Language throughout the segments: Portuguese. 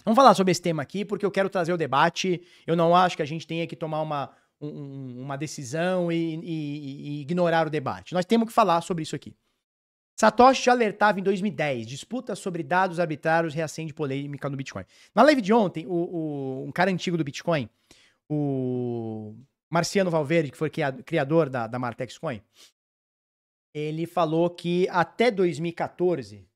Vamos falar sobre esse tema aqui, porque eu quero trazer o debate. Eu não acho que a gente tenha que tomar uma decisão e ignorar o debate. Nós temos que falar sobre isso aqui. Satoshi já alertava em 2010, disputa sobre dados arbitrários reacende polêmica no Bitcoin. Na live de ontem, um cara antigo do Bitcoin, o Marciano Valverde, que foi criador da Martex Coin, ele falou que até 2014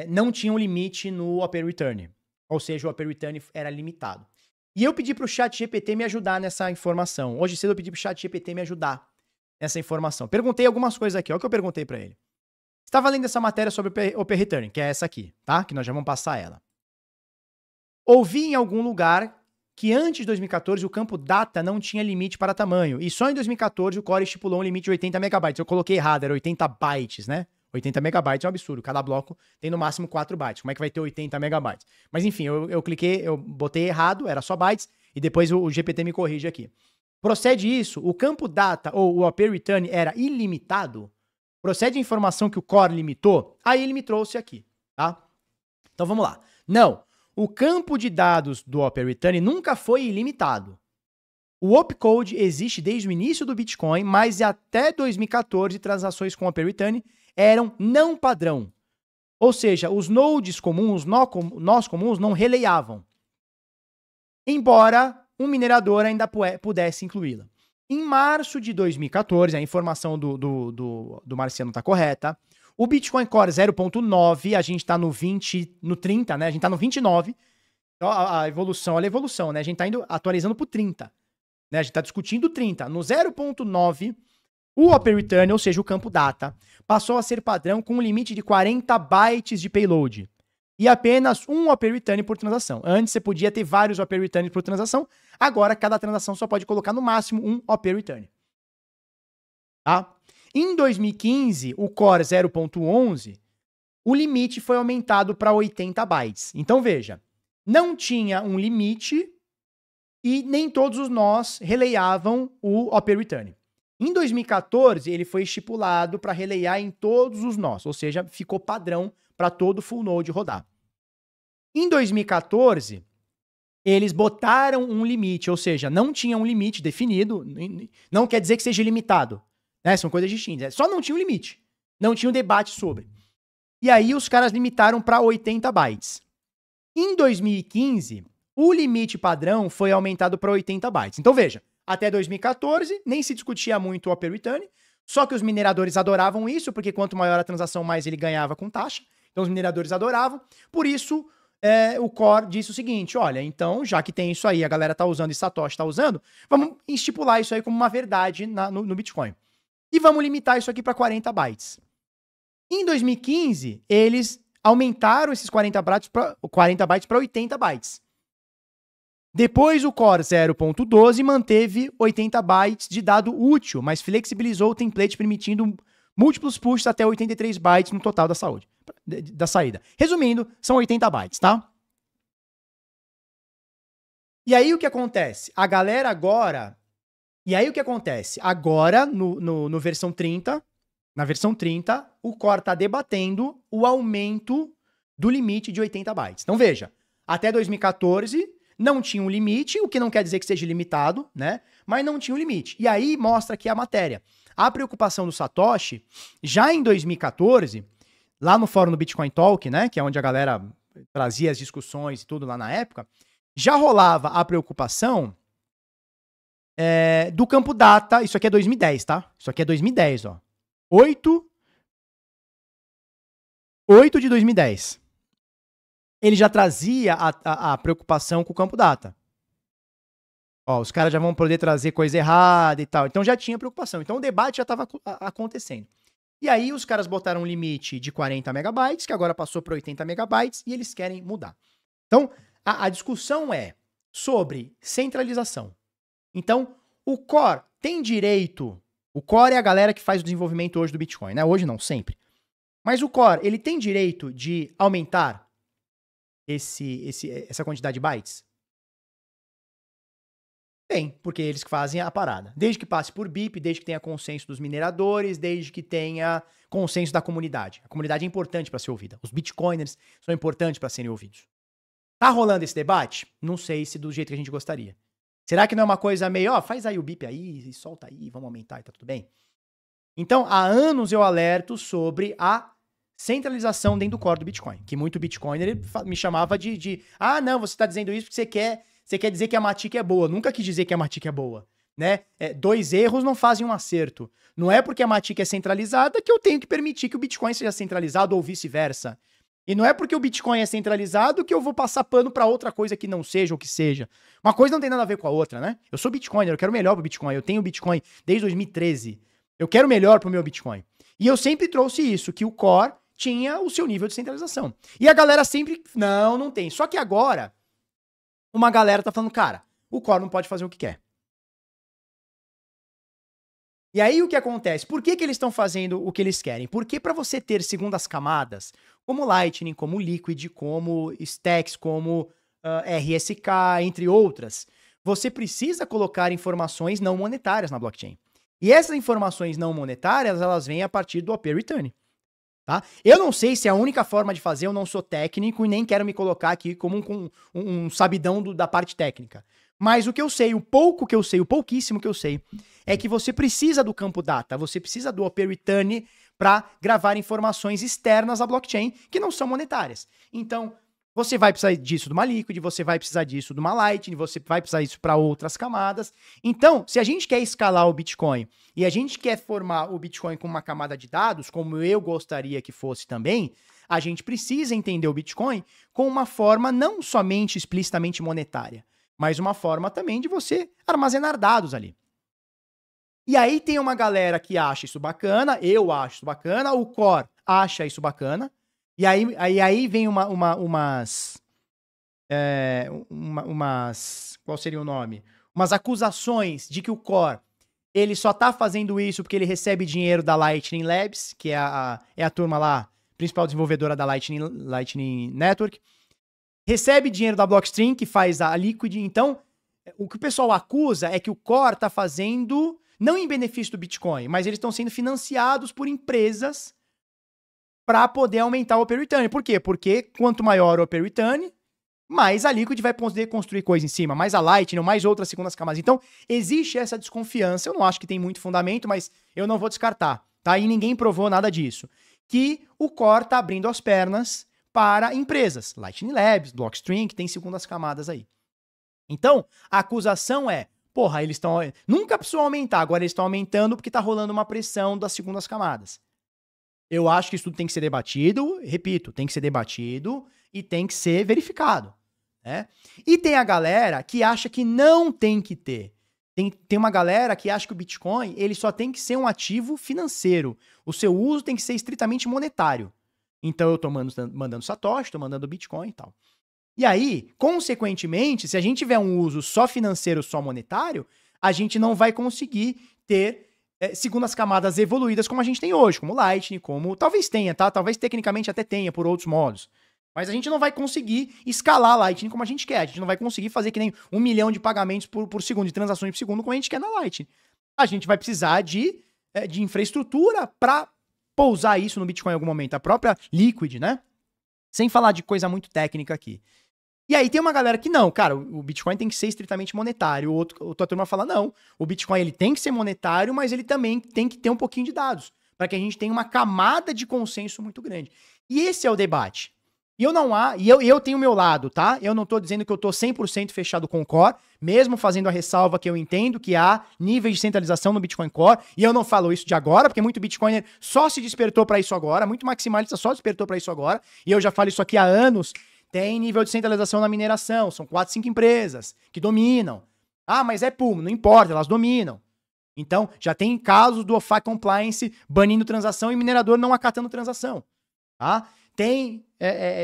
não tinha um limite no Open Return. Ou seja, o Open Return era limitado. E eu pedi para o chat GPT me ajudar nessa informação. Hoje cedo eu pedi para o chat GPT me ajudar nessa informação. Perguntei algumas coisas aqui. Olha o que eu perguntei para ele. Estava lendo essa matéria sobre o Open Return, que é essa aqui, tá? Que nós já vamos passar ela. Ouvi em algum lugar que antes de 2014 o campo data não tinha limite para tamanho. E só em 2014 o Core estipulou um limite de 80 megabytes. Eu coloquei errado, era 80 bytes, né? 80 megabytes é um absurdo. Cada bloco tem no máximo 4 bytes. Como é que vai ter 80 megabytes? Mas enfim, eu cliquei, eu botei errado, era só bytes, e depois o GPT me corrige aqui. Procede isso? O campo data ou o Open Return era ilimitado? Procede a informação que o Core limitou? Aí ele me trouxe aqui, tá? Então vamos lá. Não, o campo de dados do Open Return nunca foi ilimitado. O opcode existe desde o início do Bitcoin, mas até 2014 transações com Open Return eram não padrão. Ou seja, os nodes comuns, nós comuns, não releiavam. Embora um minerador ainda pudesse incluí-la. Em março de 2014, a informação do Marciano está correta, o Bitcoin Core 0.9, a gente está no 30, né? A gente está no 29. Então, a evolução, olha a evolução, né? A gente está indo atualizando para o 30. Né? A gente está discutindo 30. No 0.9, o Open Return, ou seja, o campo data, passou a ser padrão com um limite de 40 bytes de payload. E apenas um Open Return por transação. Antes você podia ter vários Open Returns por transação, agora cada transação só pode colocar no máximo um Open Return. Tá? Em 2015, o Core 0.11, o limite foi aumentado para 80 bytes. Então veja, não tinha um limite e nem todos os nós releiavam o Open Return. Em 2014, ele foi estipulado para releiar em todos os nós, ou seja, ficou padrão para todo full node rodar. Em 2014, eles botaram um limite, ou seja, não tinha um limite definido, não quer dizer que seja limitado, né? São coisas distintas, só não tinha um limite, não tinha um debate sobre. E aí os caras limitaram para 80 bytes. Em 2015, o limite padrão foi aumentado para 80 bytes. Então veja, até 2014 nem se discutia muito o Open Return, só que os mineradores adoravam isso, porque quanto maior a transação, mais ele ganhava com taxa. Então os mineradores adoravam, por isso o Core disse o seguinte, olha, então já que tem isso aí, a galera tá usando e Satoshi tá usando, vamos estipular isso aí como uma verdade no Bitcoin. E vamos limitar isso aqui para 40 bytes. Em 2015, eles aumentaram esses 40 bytes para 80 bytes. Depois, o Core 0.12 manteve 80 bytes de dado útil, mas flexibilizou o template permitindo múltiplos pushes até 83 bytes no total da saída. Resumindo, são 80 bytes, tá? E aí o que acontece? A galera agora... E aí o que acontece? Agora, no versão 30, na versão 30, o Core está debatendo o aumento do limite de 80 bytes. Então veja, até 2014... não tinha um limite, o que não quer dizer que seja limitado, né? Mas não tinha um limite. E aí mostra aqui a matéria. A preocupação do Satoshi, já em 2014, lá no fórum do Bitcoin Talk, né? Que é onde a galera trazia as discussões e tudo lá na época, já rolava a preocupação do campo data. Isso aqui é 2010, tá? Isso aqui é 2010, ó. 8 de 2010. Ele já trazia a preocupação com o campo data. Ó, os caras já vão poder trazer coisa errada e tal. Então já tinha preocupação. Então o debate já estava acontecendo. E aí os caras botaram um limite de 40 megabytes, que agora passou para 80 megabytes, e eles querem mudar. Então a discussão é sobre centralização. Então o Core tem direito... O Core é a galera que faz o desenvolvimento hoje do Bitcoin, né? Hoje não, sempre. Mas o Core, ele tem direito de aumentar essa quantidade de bytes? Tem, porque eles fazem a parada. Desde que passe por BIP, desde que tenha consenso dos mineradores, desde que tenha consenso da comunidade. A comunidade é importante para ser ouvida. Os bitcoiners são importantes para serem ouvidos. Tá rolando esse debate? Não sei se do jeito que a gente gostaria. Será que não é uma coisa meio, ó, faz aí o BIP aí, solta aí, vamos aumentar e tá tudo bem? Então, há anos eu alerto sobre a centralização dentro do core do Bitcoin, que muito Bitcoiner me chamava ah, não, você tá dizendo isso porque você quer dizer que a Matic é boa. Nunca quis dizer que a Matic é boa, né? 2 erros não fazem um acerto. Não é porque a Matic é centralizada que eu tenho que permitir que o Bitcoin seja centralizado ou vice-versa. E não é porque o Bitcoin é centralizado que eu vou passar pano pra outra coisa que não seja ou que seja. Uma coisa não tem nada a ver com a outra, né? Eu sou Bitcoiner, eu quero o melhor pro Bitcoin. Eu tenho Bitcoin desde 2013. Eu quero o melhor pro meu Bitcoin. E eu sempre trouxe isso, que o core tinha o seu nível de centralização. E a galera sempre, não tem. Só que agora, uma galera tá falando, cara, o core não pode fazer o que quer. E aí o que acontece? Por que eles estão fazendo o que eles querem? Porque para você ter segundas camadas, como Lightning, como Liquid, como Stacks, como RSK, entre outras, você precisa colocar informações não monetárias na blockchain. E essas informações não monetárias, elas vêm a partir do OP Return. Tá? Eu não sei se é a única forma de fazer, eu não sou técnico e nem quero me colocar aqui como um sabidão da parte técnica. Mas o que eu sei, o pouco que eu sei, o pouquíssimo que eu sei, é que você precisa do campo data, você precisa do OP Return para gravar informações externas à blockchain que não são monetárias. Então, você vai precisar disso de uma Liquid, você vai precisar disso de uma Lightning, você vai precisar disso para outras camadas. Então, se a gente quer escalar o Bitcoin e a gente quer formar o Bitcoin com uma camada de dados, como eu gostaria que fosse também, a gente precisa entender o Bitcoin com uma forma não somente explicitamente monetária, mas uma forma também de você armazenar dados ali. E aí tem uma galera que acha isso bacana, eu acho isso bacana, o Core acha isso bacana, e aí vem umas... Qual seria o nome? Umas acusações de que o Core, ele só tá fazendo isso porque ele recebe dinheiro da Lightning Labs, que é a turma lá, principal desenvolvedora da Lightning Network. Recebe dinheiro da Blockstream, que faz a Liquid. Então, o que o pessoal acusa é que o Core tá fazendo, não em benefício do Bitcoin, mas eles estão sendo financiados por empresas para poder aumentar o OP Return. Por quê? Porque quanto maior o OP Return, mais a Liquid vai poder construir coisa em cima, mais a Lightning, mais outras segundas camadas. Então, existe essa desconfiança, eu não acho que tem muito fundamento, mas eu não vou descartar, tá? E ninguém provou nada disso. Que o Core tá abrindo as pernas para empresas, Lightning Labs, Blockstream, que tem segundas camadas aí. Então, a acusação é, porra, eles estão... Nunca precisou aumentar, agora eles estão aumentando porque tá rolando uma pressão das segundas camadas. Eu acho que isso tudo tem que ser debatido, repito, tem que ser debatido e tem que ser verificado, né? E tem a galera que acha que não tem que ter. Tem uma galera que acha que o Bitcoin, ele só tem que ser um ativo financeiro. O seu uso tem que ser estritamente monetário. Então eu tô mandando Satoshi, tô mandando Bitcoin e tal. E aí, consequentemente, se a gente tiver um uso só financeiro, só monetário, a gente não vai conseguir ter segundas camadas evoluídas como a gente tem hoje, como Lightning, como... Talvez tenha, tá? Talvez tecnicamente até tenha por outros modos. Mas a gente não vai conseguir escalar Lightning como a gente quer. A gente não vai conseguir fazer que nem 1 milhão de pagamentos por segundo, de transações por segundo, como a gente quer na Lightning. A gente vai precisar de infraestrutura para pousar isso no Bitcoin em algum momento. A própria Liquid, né? Sem falar de coisa muito técnica aqui. E aí tem uma galera que não, cara, o Bitcoin tem que ser estritamente monetário. Outra turma fala, não, o Bitcoin ele tem que ser monetário, mas ele também tem que ter um pouquinho de dados, para que a gente tenha uma camada de consenso muito grande. E esse é o debate. E eu tenho o meu lado, tá? Eu não tô dizendo que eu tô 100% fechado com o Core, mesmo fazendo a ressalva que eu entendo que há níveis de centralização no Bitcoin Core, e eu não falo isso de agora, porque muito Bitcoiner só se despertou para isso agora, muito maximalista só despertou para isso agora, e eu já falo isso aqui há anos. Tem nível de centralização na mineração, são 4, 5 empresas que dominam. Ah, mas é pool, não importa, elas dominam. Então, já tem casos do OFAC Compliance banindo transação e minerador não acatando transação. Tá? Tem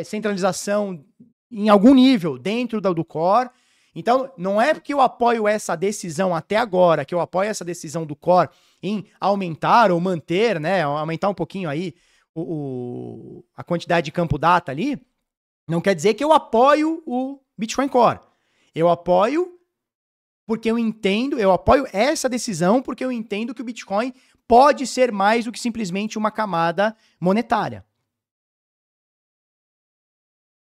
centralização em algum nível dentro do core. Então, não é porque eu apoio essa decisão até agora, que eu apoio essa decisão do core em aumentar ou manter, né, aumentar um pouquinho aí a quantidade de campo data ali, não quer dizer que eu apoio o Bitcoin Core. Eu apoio porque eu apoio essa decisão porque eu entendo que o Bitcoin pode ser mais do que simplesmente uma camada monetária.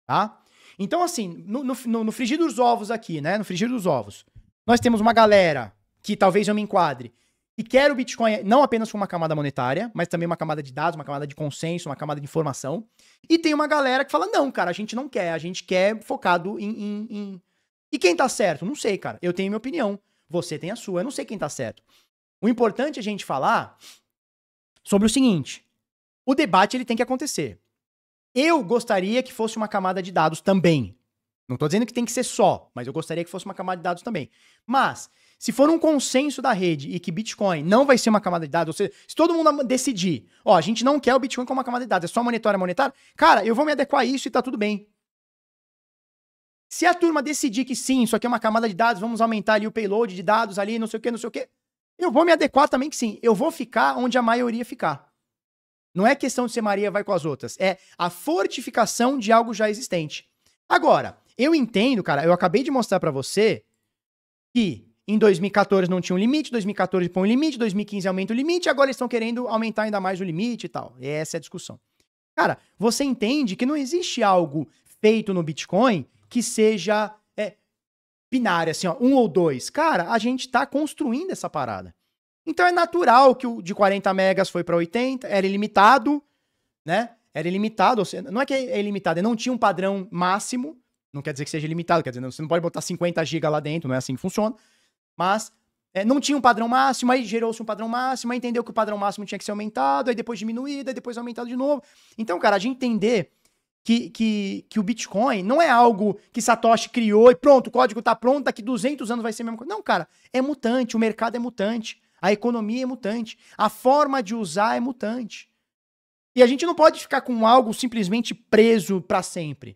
Tá? Então, assim, no frigir dos ovos aqui, né? No frigir dos ovos, nós temos uma galera que talvez eu me enquadre e quer o Bitcoin não apenas com uma camada monetária, mas também uma camada de dados, uma camada de consenso, uma camada de informação. E tem uma galera que fala, não, cara, a gente não quer, a gente quer focado em... E quem tá certo? Não sei, cara. Eu tenho minha opinião, você tem a sua, eu não sei quem tá certo. O importante é a gente falar sobre o seguinte, o debate ele tem que acontecer. Eu gostaria que fosse uma camada de dados também. Não tô dizendo que tem que ser só, mas eu gostaria que fosse uma camada de dados também. Mas, se for um consenso da rede e que Bitcoin não vai ser uma camada de dados, ou seja, se todo mundo decidir, ó, a gente não quer o Bitcoin como uma camada de dados, é só monetária, cara, eu vou me adequar a isso e tá tudo bem. Se a turma decidir que sim, isso aqui é uma camada de dados, vamos aumentar ali o payload de dados ali, não sei o que, eu vou me adequar também que sim. Eu vou ficar onde a maioria ficar. Não é questão de ser Maria vai com as outras, é a fortificação de algo já existente. Agora, eu entendo, cara, eu acabei de mostrar pra você que em 2014 não tinha um limite, 2014 põe um limite, 2015 aumenta o limite, agora eles estão querendo aumentar ainda mais o limite e tal. E essa é a discussão. Cara, você entende que não existe algo feito no Bitcoin que seja binário, assim, ó, 1 ou 2. Cara, a gente tá construindo essa parada. Então é natural que o de 40 megas foi para 80, era ilimitado, né? Era ilimitado, ou seja, não é que é ilimitado, não tinha um padrão máximo, não quer dizer que seja limitado, quer dizer, você não pode botar 50 GB lá dentro, não é assim que funciona, mas não tinha um padrão máximo, aí gerou-se um padrão máximo, aí entendeu que o padrão máximo tinha que ser aumentado, aí depois diminuído, aí depois aumentado de novo. Então, cara, a gente entender que o Bitcoin não é algo que Satoshi criou e pronto, o código tá pronto, daqui 200 anos vai ser a mesma coisa. Não, cara, é mutante, o mercado é mutante. A economia é mutante. A forma de usar é mutante. E a gente não pode ficar com algo simplesmente preso para sempre.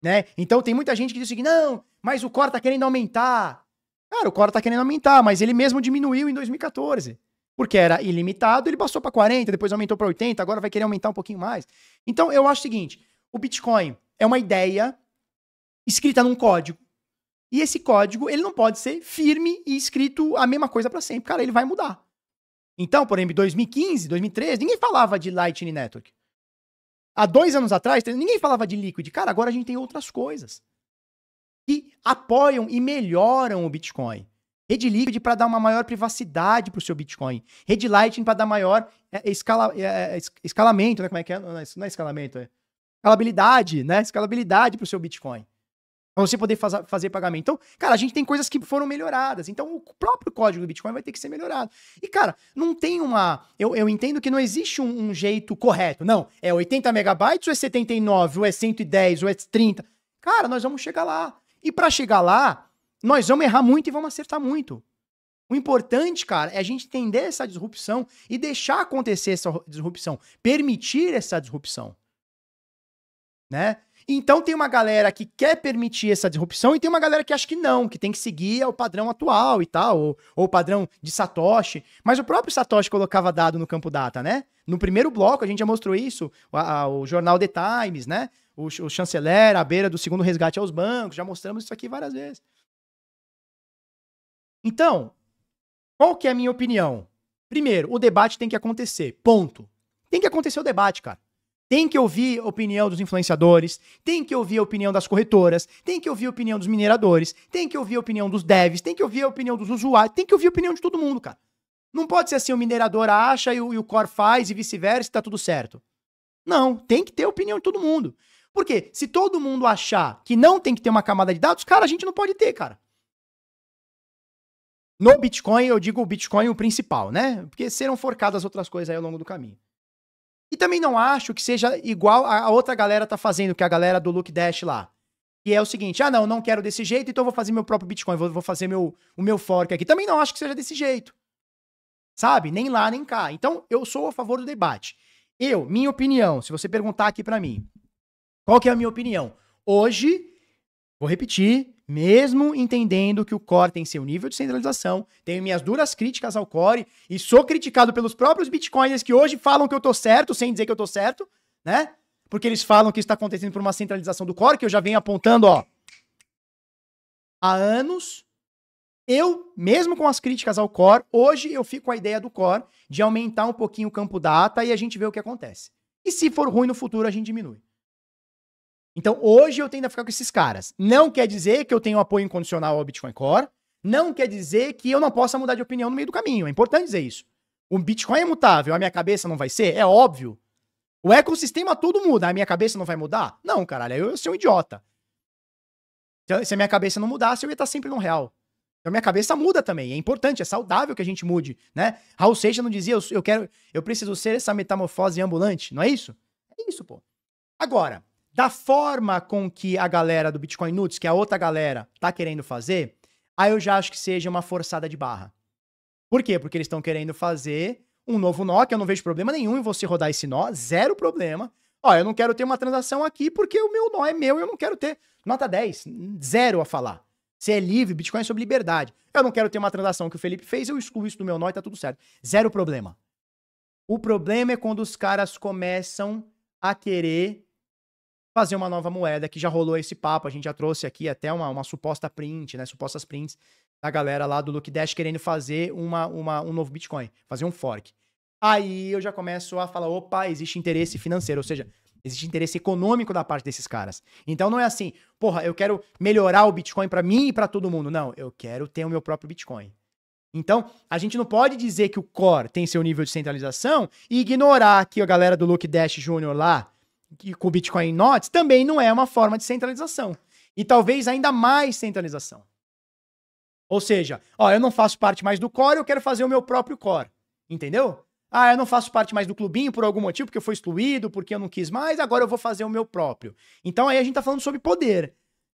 Né? Então tem muita gente que diz assim, não, mas o Core tá querendo aumentar. Cara, o Core tá querendo aumentar, mas ele mesmo diminuiu em 2014. Porque era ilimitado, ele passou para 40, depois aumentou para 80, agora vai querer aumentar um pouquinho mais. Então eu acho o seguinte, o Bitcoin é uma ideia escrita num código. E esse código, ele não pode ser firme e escrito a mesma coisa para sempre. Cara, ele vai mudar. Então, por exemplo, em 2015, 2013, ninguém falava de Lightning Network. Há 2 anos atrás, ninguém falava de Liquid. Cara, agora a gente tem outras coisas que apoiam e melhoram o Bitcoin. Rede Liquid para dar uma maior privacidade para o seu Bitcoin. Rede Lightning para dar maior escalamento, né? Como é que é? Não é escalamento, é escalabilidade, né? Escalabilidade para o seu Bitcoin. Pra você poder fazer pagamento. Então, cara, a gente tem coisas que foram melhoradas. Então, o próprio código do Bitcoin vai ter que ser melhorado. E, cara, não tem uma... Eu entendo que não existe um jeito correto. Não, é 80 megabytes ou é 79, ou é 110, ou é 30. Cara, nós vamos chegar lá. E para chegar lá, nós vamos errar muito e vamos acertar muito. O importante, cara, é a gente entender essa disrupção e deixar acontecer essa disrupção. Permitir essa disrupção. Né? Então tem uma galera que quer permitir essa disrupção e tem uma galera que acha que não, que tem que seguir o padrão atual e tal, ou o padrão de Satoshi. Mas o próprio Satoshi colocava dado no campo data, né? No primeiro bloco a gente já mostrou isso, o jornal The Times, né? O chanceler à beira do segundo resgate aos bancos, já mostramos isso aqui várias vezes. Então, qual que é a minha opinião? Primeiro, o debate tem que acontecer, ponto. Tem que acontecer o debate, cara. Tem que ouvir a opinião dos influenciadores, tem que ouvir a opinião das corretoras, tem que ouvir a opinião dos mineradores, tem que ouvir a opinião dos devs, tem que ouvir a opinião dos usuários, tem que ouvir a opinião de todo mundo, cara. Não pode ser assim, o minerador acha e o core faz e vice-versa e tá tudo certo. Não, tem que ter a opinião de todo mundo. Por quê? Se todo mundo achar que não tem que ter uma camada de dados, cara, a gente não pode ter, cara. No Bitcoin, eu digo o Bitcoin o principal, né? Porque serão forcadas outras coisas aí ao longo do caminho. E também não acho que seja igual a outra galera tá fazendo, que é a galera do Luke Dash lá. Que é o seguinte, não quero desse jeito, então eu vou fazer meu próprio Bitcoin, vou fazer o meu fork aqui. Também não acho que seja desse jeito. Sabe? Nem lá, nem cá. Então, eu sou a favor do debate. Minha opinião, se você perguntar aqui pra mim, qual que é a minha opinião? Hoje, vou repetir, mesmo entendendo que o Core tem seu nível de centralização, tenho minhas duras críticas ao Core e sou criticado pelos próprios bitcoiners que hoje falam que eu tô certo, sem dizer que eu tô certo, né? Porque eles falam que isso está acontecendo por uma centralização do Core, que eu já venho apontando, ó, há anos. Eu, mesmo com as críticas ao Core, hoje eu fico com a ideia do Core de aumentar um pouquinho o campo data e a gente vê o que acontece. E se for ruim no futuro, a gente diminui. Então, hoje eu tendo a ficar com esses caras. Não quer dizer que eu tenho apoio incondicional ao Bitcoin Core, não quer dizer que eu não possa mudar de opinião no meio do caminho. É importante dizer isso. O Bitcoin é mutável, a minha cabeça não vai ser? É óbvio. O ecossistema todo muda, a minha cabeça não vai mudar? Não, caralho, eu sou um idiota. Então, se a minha cabeça não mudasse, eu ia estar sempre no real. Então, minha cabeça muda também. É importante, é saudável que a gente mude, né? Raul Seixas não dizia, eu preciso ser essa metamorfose ambulante, não é isso? É isso, pô. Agora, da forma com que a galera do Bitcoin Nuts, que a outra galera, tá querendo fazer, aí eu já acho que seja uma forçada de barra. Por quê? Porque eles estão querendo fazer um novo nó, que eu não vejo problema nenhum em você rodar esse nó, zero problema. Ó, eu não quero ter uma transação aqui porque o meu nó é meu e eu não quero ter nota 10, zero a falar. Você é livre, Bitcoin é sobre liberdade. Eu não quero ter uma transação que o Felipe fez, eu excluo isso do meu nó e tá tudo certo. Zero problema. O problema é quando os caras começam a querer fazer uma nova moeda, que já rolou esse papo, a gente já trouxe aqui até uma suposta print, né, supostas prints da galera lá do Lookdash querendo fazer um novo Bitcoin, fazer um fork. Aí eu já começo a falar, opa, existe interesse financeiro, ou seja, existe interesse econômico da parte desses caras. Então não é assim, porra, eu quero melhorar o Bitcoin pra mim e pra todo mundo. Não, eu quero ter o meu próprio Bitcoin. Então, a gente não pode dizer que o Core tem seu nível de centralização e ignorar que a galera do Lookdash Júnior lá, que com o Bitcoin Notes, também não é uma forma de centralização. E talvez ainda mais centralização. Ou seja, ó, eu não faço parte mais do Core, eu quero fazer o meu próprio Core. Entendeu? Ah, eu não faço parte mais do clubinho por algum motivo, porque eu fui excluído, porque eu não quis mais, agora eu vou fazer o meu próprio. Então aí a gente tá falando sobre poder.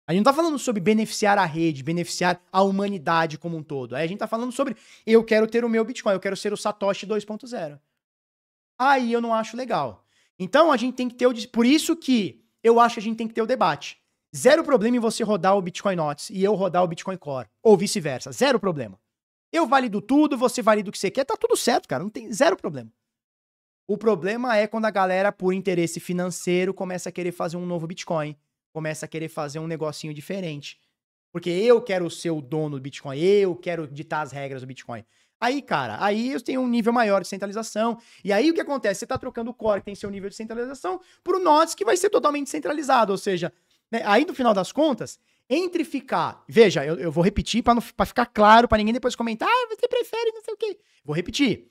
A gente não tá falando sobre beneficiar a rede, beneficiar a humanidade como um todo. Aí a gente tá falando sobre eu quero ter o meu Bitcoin, eu quero ser o Satoshi 2.0. Aí eu não acho legal. Então a gente tem que ter o... Por isso que eu acho que a gente tem que ter o debate. Zero problema em você rodar o Bitcoin Notes e eu rodar o Bitcoin Core. Ou vice-versa. Zero problema. Eu valido tudo, você valida o que você quer, tá tudo certo, cara. Não tem zero problema. O problema é quando a galera, por interesse financeiro, começa a querer fazer um novo Bitcoin. Começa a querer fazer um negocinho diferente. Porque eu quero ser o dono do Bitcoin, eu quero ditar as regras do Bitcoin. Aí, cara, aí eu tenho um nível maior de centralização. E aí o que acontece? Você tá trocando o Core, que tem seu nível de centralização, por um Nodes que vai ser totalmente centralizado. Ou seja, né, aí no final das contas, entre ficar... Veja, eu vou repetir pra ficar claro, pra ninguém depois comentar, ah, você prefere não sei o quê. Vou repetir.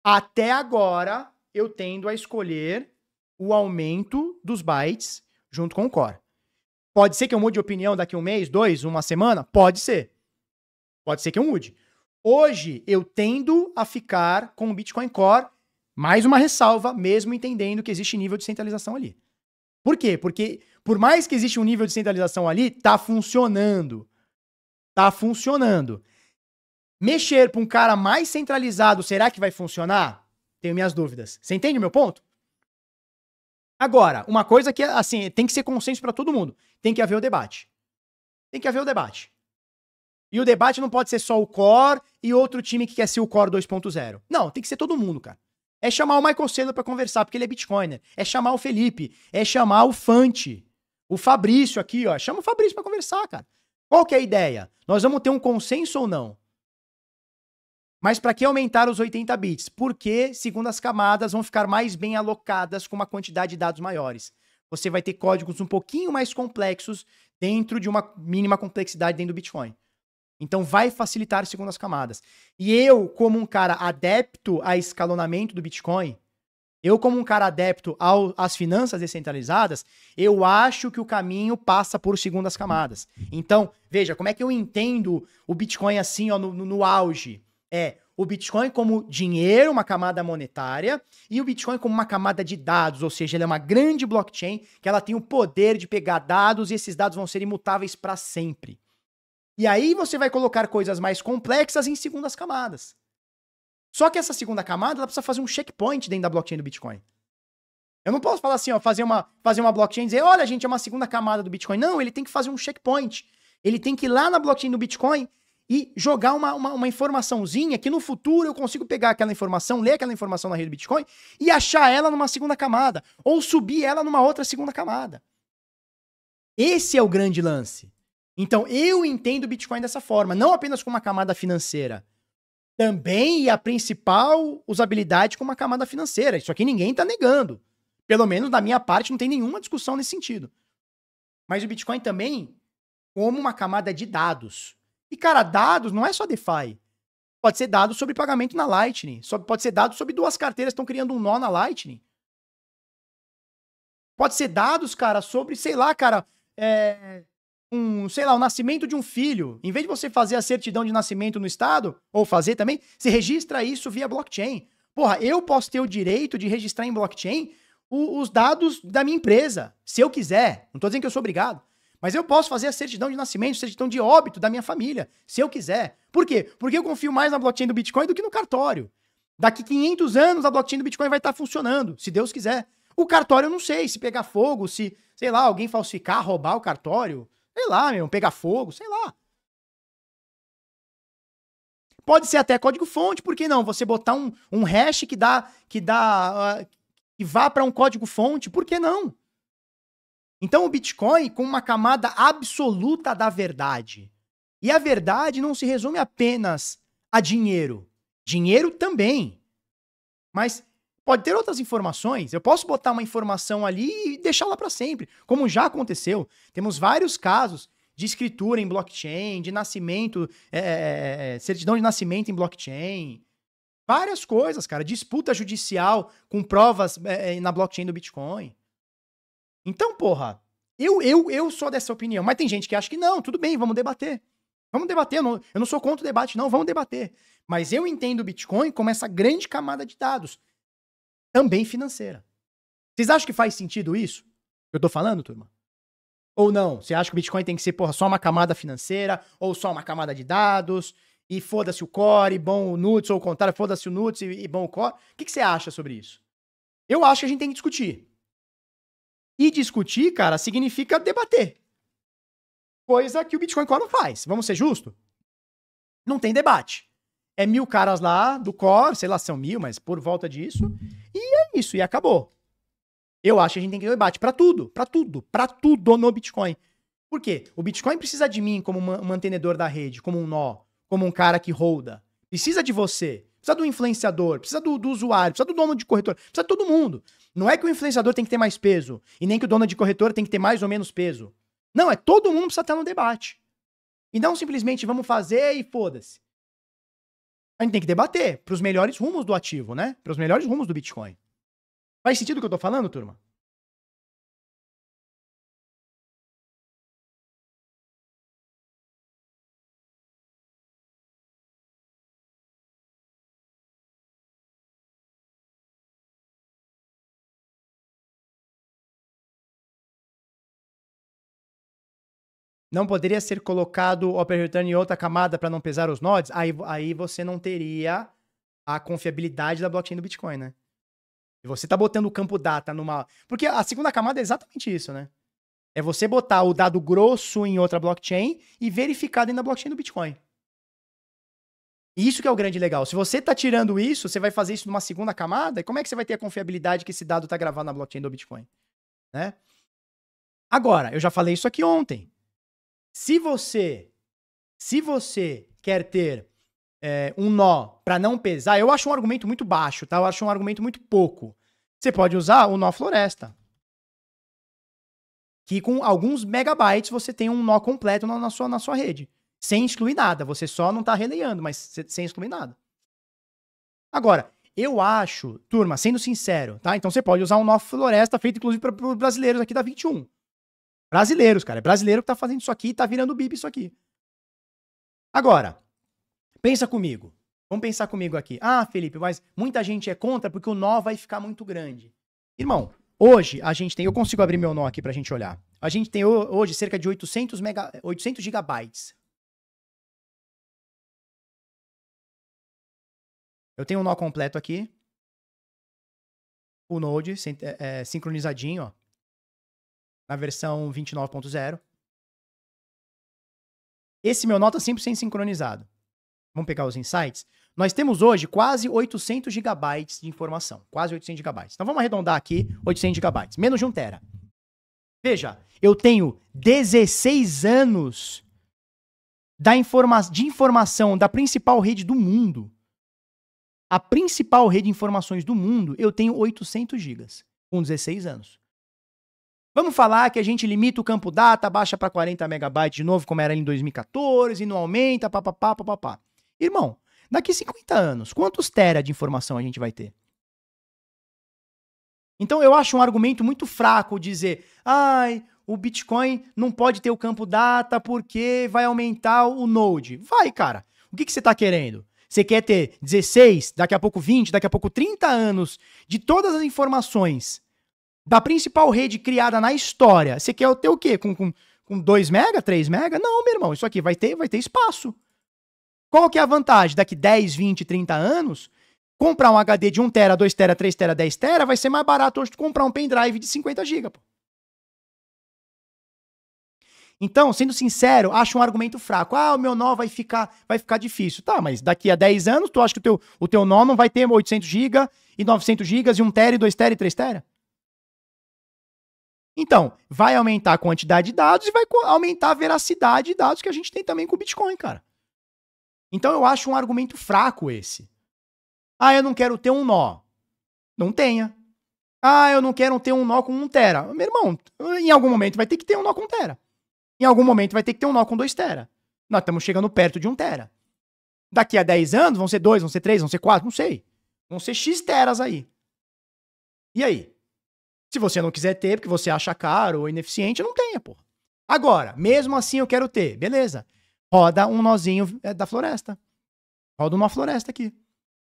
Até agora, eu tendo a escolher o aumento dos bytes junto com o Core. Pode ser que eu mude de opinião daqui um mês, 2, uma semana? Pode ser. Pode ser que eu mude. Hoje, eu tendo a ficar com o Bitcoin Core, mais uma ressalva, mesmo entendendo que existe nível de centralização ali. Por quê? Porque, por mais que exista um nível de centralização ali, tá funcionando. Tá funcionando. Mexer para um cara mais centralizado, será que vai funcionar? Tenho minhas dúvidas. Você entende o meu ponto? Agora, uma coisa que, assim, tem que ser consenso para todo mundo. Tem que haver o debate. Tem que haver o debate. E o debate não pode ser só o Core e outro time que quer ser o Core 2.0. Não, tem que ser todo mundo, cara. É chamar o Michael Saylor pra conversar, porque ele é Bitcoiner. É chamar o Felipe. É chamar o Fante. O Fabrício aqui, ó. Chama o Fabrício pra conversar, cara. Qual que é a ideia? Nós vamos ter um consenso ou não? Mas para que aumentar os 80 bits? Porque, segundo as camadas, vão ficar mais bem alocadas com uma quantidade de dados maiores. Você vai ter códigos um pouquinho mais complexos dentro de uma mínima complexidade dentro do Bitcoin. Então vai facilitar segundo as camadas. E eu, como um cara adepto a escalonamento do Bitcoin, eu como um cara adepto às finanças descentralizadas, eu acho que o caminho passa por segundas camadas. Então, veja, como é que eu entendo o Bitcoin assim, ó, no auge? É o Bitcoin como dinheiro, uma camada monetária, e o Bitcoin como uma camada de dados, ou seja, ele é uma grande blockchain que ela tem o poder de pegar dados e esses dados vão ser imutáveis para sempre. E aí você vai colocar coisas mais complexas em segundas camadas. Só que essa segunda camada, ela precisa fazer um checkpoint dentro da blockchain do Bitcoin. Eu não posso falar assim, ó, fazer uma blockchain e dizer, olha, gente, é uma segunda camada do Bitcoin. Não, ele tem que fazer um checkpoint. Ele tem que ir lá na blockchain do Bitcoin e jogar uma informaçãozinha que no futuro eu consigo pegar aquela informação, ler aquela informação na rede do Bitcoin e achar ela numa segunda camada. Ou subir ela numa outra segunda camada. Esse é o grande lance. Então, eu entendo o Bitcoin dessa forma, não apenas como uma camada financeira. Também, e a principal usabilidade como uma camada financeira. Isso aqui ninguém tá negando. Pelo menos, da minha parte, não tem nenhuma discussão nesse sentido. Mas o Bitcoin também como uma camada de dados. E, cara, dados não é só DeFi. Pode ser dados sobre pagamento na Lightning. Pode ser dados sobre duas carteiras que estão criando um nó na Lightning. Pode ser dados, cara, sobre, sei lá, cara, sei lá, o nascimento de um filho. Em vez de você fazer a certidão de nascimento no estado, ou fazer também, você registra isso via blockchain. Porra, eu posso ter o direito de registrar em blockchain os dados da minha empresa, se eu quiser. Não tô dizendo que eu sou obrigado. Mas eu posso fazer a certidão de nascimento, certidão de óbito da minha família, se eu quiser. Por quê? Porque eu confio mais na blockchain do Bitcoin do que no cartório. Daqui 500 anos a blockchain do Bitcoin vai estar funcionando, se Deus quiser. O cartório eu não sei, se pegar fogo, se, sei lá, alguém falsificar, roubar o cartório, sei lá, meu, pegar fogo, sei lá. Pode ser até código-fonte, por que não? Você botar um hash que vá para um código-fonte, por que não? Então o Bitcoin com uma camada absoluta da verdade. E a verdade não se resume apenas a dinheiro. Dinheiro também. Mas pode ter outras informações. Eu posso botar uma informação ali e deixá-la para sempre, como já aconteceu. Temos vários casos de escritura em blockchain, de nascimento, certidão de nascimento em blockchain. Várias coisas, cara. Disputa judicial com provas na blockchain do Bitcoin. Então, porra, eu sou dessa opinião. Mas tem gente que acha que não, tudo bem, vamos debater. Vamos debater, eu não sou contra o debate, não, vamos debater. Mas eu entendo o Bitcoin como essa grande camada de dados, também financeira. Vocês acham que faz sentido isso? Eu tô falando, turma? Ou não? Você acha que o Bitcoin tem que ser, porra, só uma camada financeira, ou só uma camada de dados, e foda-se o core, e bom o NUTS, ou o contrário, foda-se o NUTS e bom o core? O que você acha sobre isso? Eu acho que a gente tem que discutir. E discutir, cara, significa debater. Coisa que o Bitcoin Core não faz. Vamos ser justos? Não tem debate. É 1000 caras lá do Core, sei lá, são 1000, mas por volta disso. E é isso, e acabou. Eu acho que a gente tem que ter debate pra tudo no Bitcoin. Por quê? O Bitcoin precisa de mim como mantenedor da rede, como um nó, como um cara que holda. Precisa de você. Precisa do influenciador, precisa do usuário, precisa do dono de corretor, precisa de todo mundo. Não é que o influenciador tem que ter mais peso, e nem que o dono de corretor tem que ter mais ou menos peso. Não, é todo mundo precisa estar no debate. E não simplesmente vamos fazer e foda-se. A gente tem que debater pros melhores rumos do ativo, né? Pros melhores rumos do Bitcoin. Faz sentido o que eu tô falando, turma? Não poderia ser colocado o Operator Return em outra camada para não pesar os nodes? Aí você não teria a confiabilidade da blockchain do Bitcoin, né? E você tá botando o campo data numa... Porque a segunda camada é exatamente isso, né? É você botar o dado grosso em outra blockchain e verificar dentro da blockchain do Bitcoin. E isso que é o grande legal. Se você tá tirando isso, você vai fazer isso numa segunda camada, e como é que você vai ter a confiabilidade que esse dado tá gravado na blockchain do Bitcoin? Né? Agora, eu já falei isso aqui ontem. Se você quer ter um nó para não pesar, eu acho um argumento muito baixo, tá? Eu acho um argumento muito pouco. Você pode usar o nó floresta. Que com alguns megabytes você tem um nó completo na sua rede. Sem excluir nada. Você só não tá releiando, mas sem excluir nada. Agora, eu acho, turma, sendo sincero, tá? Então você pode usar um nó floresta feito inclusive para os brasileiros aqui da 21. Brasileiros, cara. É brasileiro que tá fazendo isso aqui e tá virando bip isso aqui. Agora, pensa comigo. Vamos pensar comigo aqui. Ah, Felipe, mas muita gente é contra porque o nó vai ficar muito grande. Irmão, hoje a gente tem... Eu consigo abrir meu nó aqui pra gente olhar. A gente tem hoje cerca de 800 gigabytes. Eu tenho um nó completo aqui. O Node, sincronizadinho, ó. Na versão 29.0. Esse meu nó tá 100% sincronizado. Vamos pegar os insights. Nós temos hoje quase 800 gigabytes de informação. Quase 800 gigabytes. Então vamos arredondar aqui 800 gigabytes. Menos de 1 tera. Veja, eu tenho 16 anos de informação da principal rede do mundo. A principal rede de informações do mundo, eu tenho 800 gigas. Com 16 anos. Vamos falar que a gente limita o campo data, baixa para 40 megabytes de novo, como era em 2014, e não aumenta, papapá, papapá. Irmão, daqui 50 anos, quantos tera de informação a gente vai ter? Então eu acho um argumento muito fraco dizer, ai, o Bitcoin não pode ter o campo data porque vai aumentar o node. Vai, cara. O que você está querendo? Você quer ter 16, daqui a pouco 20, daqui a pouco 30 anos de todas as informações da principal rede criada na história. Você quer ter o quê? Com 2 mega, 3 mega? Não, meu irmão, isso aqui vai ter espaço. Qual que é a vantagem? Daqui 10, 20, 30 anos, comprar um HD de 1 tera, 2 tera, 3 tera, 10 tera vai ser mais barato hoje do que comprar um pendrive de 50 GB, pô. Então, sendo sincero, acho um argumento fraco. Ah, o meu nó vai ficar difícil. Tá, mas daqui a 10 anos, tu acha que o teu nó não vai ter 800 GB e 900 GB e 1 tera e 2 tera e 3 tera? Então, vai aumentar a quantidade de dados e vai aumentar a veracidade de dados que a gente tem também com o Bitcoin, cara. Então, eu acho um argumento fraco esse. Ah, eu não quero ter um nó. Não tenha. Ah, eu não quero ter um nó com 1 tera. Meu irmão, em algum momento vai ter que ter um nó com 1 tera. Em algum momento vai ter que ter um nó com 2 tera. Nós estamos chegando perto de 1 tera. Daqui a 10 anos vão ser 2, vão ser 3, vão ser 4, não sei. Vão ser X teras aí. E aí? Se você não quiser ter, porque você acha caro ou ineficiente, não tenha, porra. Agora, mesmo assim eu quero ter. Beleza. Roda um nozinho da floresta. Roda uma floresta aqui.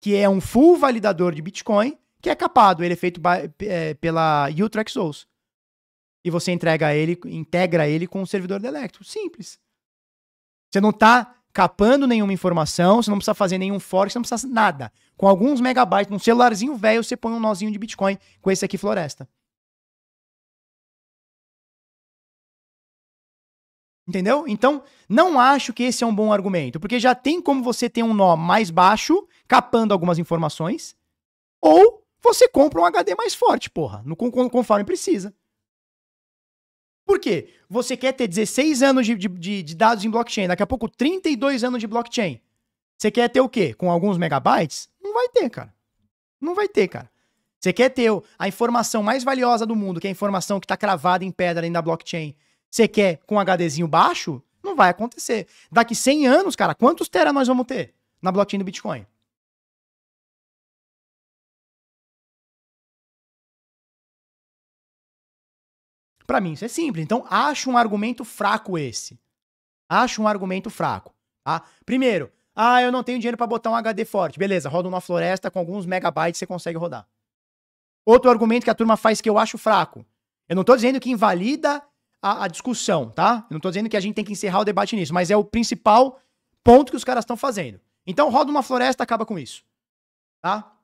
Que é um full validador de Bitcoin, que é capado. Ele é feito pela Ultraxos. E você integra ele com o servidor da Electrum. Simples. Você não está capando nenhuma informação, você não precisa fazer nenhum fork, você não precisa nada. Com alguns megabytes, num celularzinho velho, você põe um nozinho de Bitcoin com esse aqui floresta. Entendeu? Então, não acho que esse é um bom argumento, porque já tem como você ter um nó mais baixo, capando algumas informações, ou você compra um HD mais forte, porra, conforme precisa. Por quê? Você quer ter 16 anos de dados em blockchain, daqui a pouco 32 anos de blockchain. Você quer ter o quê? Com alguns megabytes? Não vai ter, cara. Não vai ter, cara. Você quer ter a informação mais valiosa do mundo, que é a informação que está cravada em pedra dentro da blockchain. Você quer com um HDzinho baixo? Não vai acontecer. Daqui 100 anos, cara, quantos tera nós vamos ter na blockchain do Bitcoin? Para mim isso é simples. Então, acho um argumento fraco esse. Acho um argumento fraco. Tá? Primeiro, eu não tenho dinheiro para botar um HD forte. Beleza, roda uma floresta com alguns megabytes você consegue rodar. Outro argumento que a turma faz que eu acho fraco. Eu não tô dizendo que invalida a discussão, tá? Eu não tô dizendo que a gente tem que encerrar o debate nisso, mas é o principal ponto que os caras estão fazendo. Então, roda uma floresta, acaba com isso. Tá?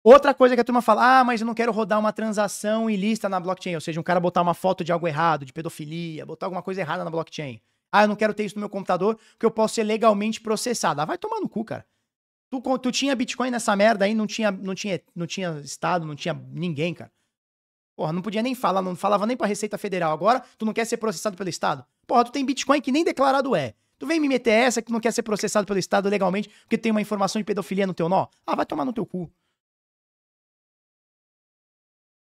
Outra coisa que a turma fala, mas eu não quero rodar uma transação ilícita na blockchain, ou seja, um cara botar uma foto de algo errado, de pedofilia, botar alguma coisa errada na blockchain. Eu não quero ter isso no meu computador, porque eu posso ser legalmente processado. Vai tomar no cu, cara. Tu tinha Bitcoin nessa merda aí, não tinha Estado, não tinha ninguém, cara. Porra, não podia nem falar, não falava nem pra Receita Federal. Agora, tu não quer ser processado pelo Estado? Porra, tu tem Bitcoin que nem declarado é. Tu vem me meter essa que tu não quer ser processado pelo Estado legalmente porque tem uma informação de pedofilia no teu nó? Vai tomar no teu cu.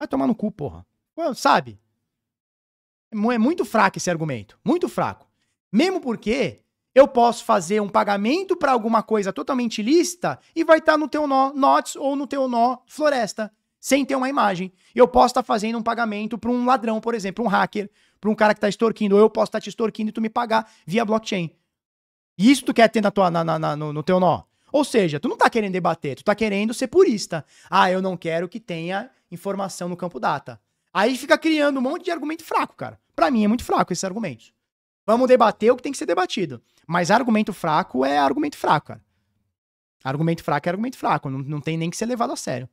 Vai tomar no cu, porra. Sabe? É muito fraco esse argumento. Muito fraco. Mesmo porque eu posso fazer um pagamento pra alguma coisa totalmente ilícita e vai estar no teu nó NOTS ou no teu nó floresta, sem ter uma imagem. Eu posso estar fazendo um pagamento para um ladrão, por exemplo, um hacker, para um cara que está extorquindo, ou eu posso estar te extorquindo e tu me pagar via blockchain. E isso tu quer ter no teu nó. Ou seja, tu não tá querendo debater, tu tá querendo ser purista. Eu não quero que tenha informação no campo data. Aí fica criando um monte de argumento fraco, cara. Pra mim é muito fraco esses argumentos. Vamos debater o que tem que ser debatido. Mas argumento fraco é argumento fraco, cara. Argumento fraco é argumento fraco, não tem nem que ser levado a sério.